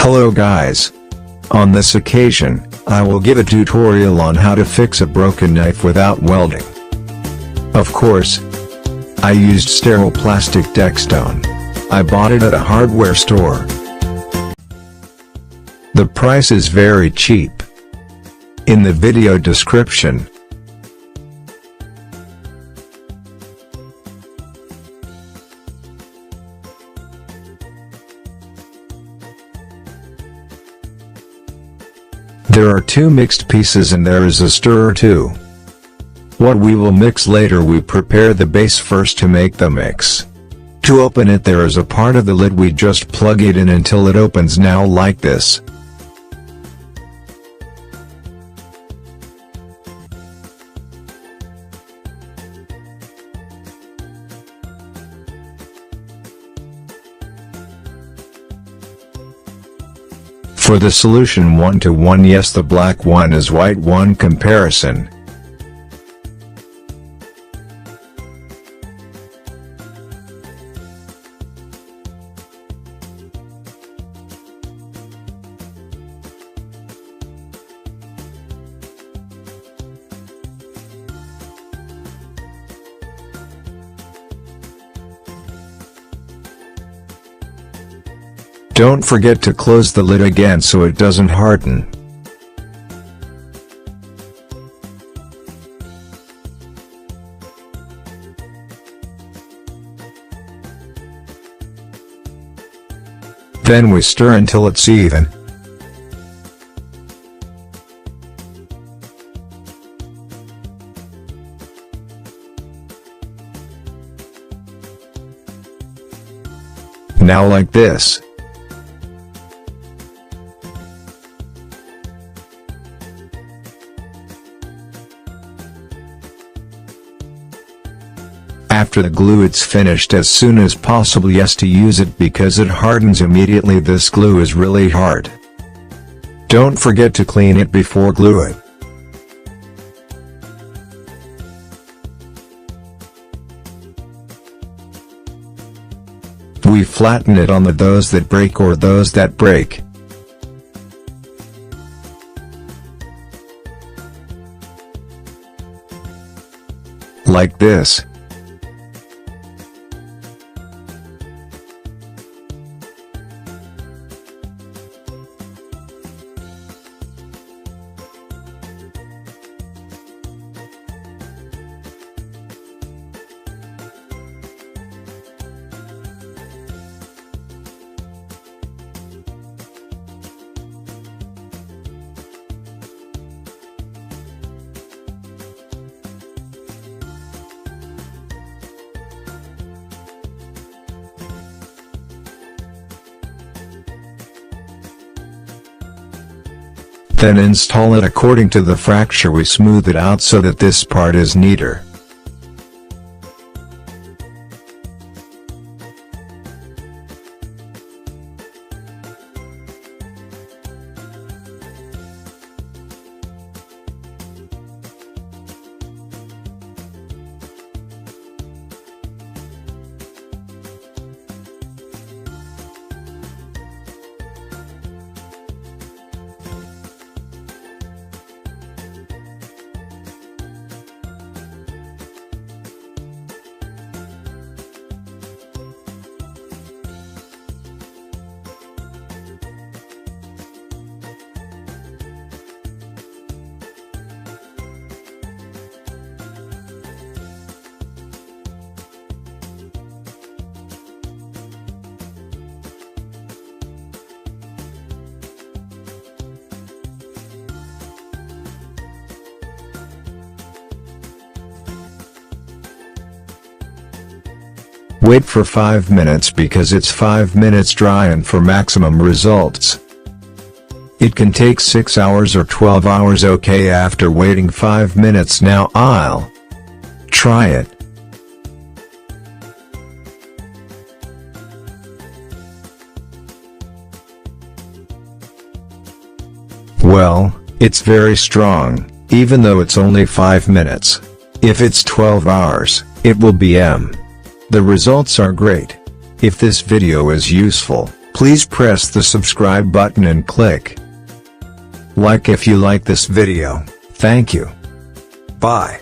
Hello guys. On this occasion, I will give a tutorial on how to fix a broken knife without welding. Of course, I used sterile plastic Dextone. I bought it at a hardware store. The price is very cheap. In the video description, there are two mixed pieces and there is a stirrer too. What we will mix later, we prepare the base first to make the mix. To open it, there is a part of the lid, we just plug it in until it opens, now like this. For the solution 1:1, yes, the black one is white one comparison. Don't forget to close the lid again so it doesn't harden. Then we stir until it's even. Now like this. After the glue it's finished as soon as possible, yes, to use it because it hardens immediately. This glue is really hard. Don't forget to clean it before glue it. We flatten it on the those that break or those that break. Like this. Then install it according to the fracture. We smooth it out so that this part is neater. Wait for 5 minutes because it's 5 minutes dry and for maximum results. It can take 6 hours or 12 hours. Okay, after waiting 5 minutes, now I'll try it. Well, it's very strong, even though it's only 5 minutes. If it's 12 hours, it will be M. The results are great. If this video is useful, Please press the subscribe button and click like if you like this video. Thank you. Bye.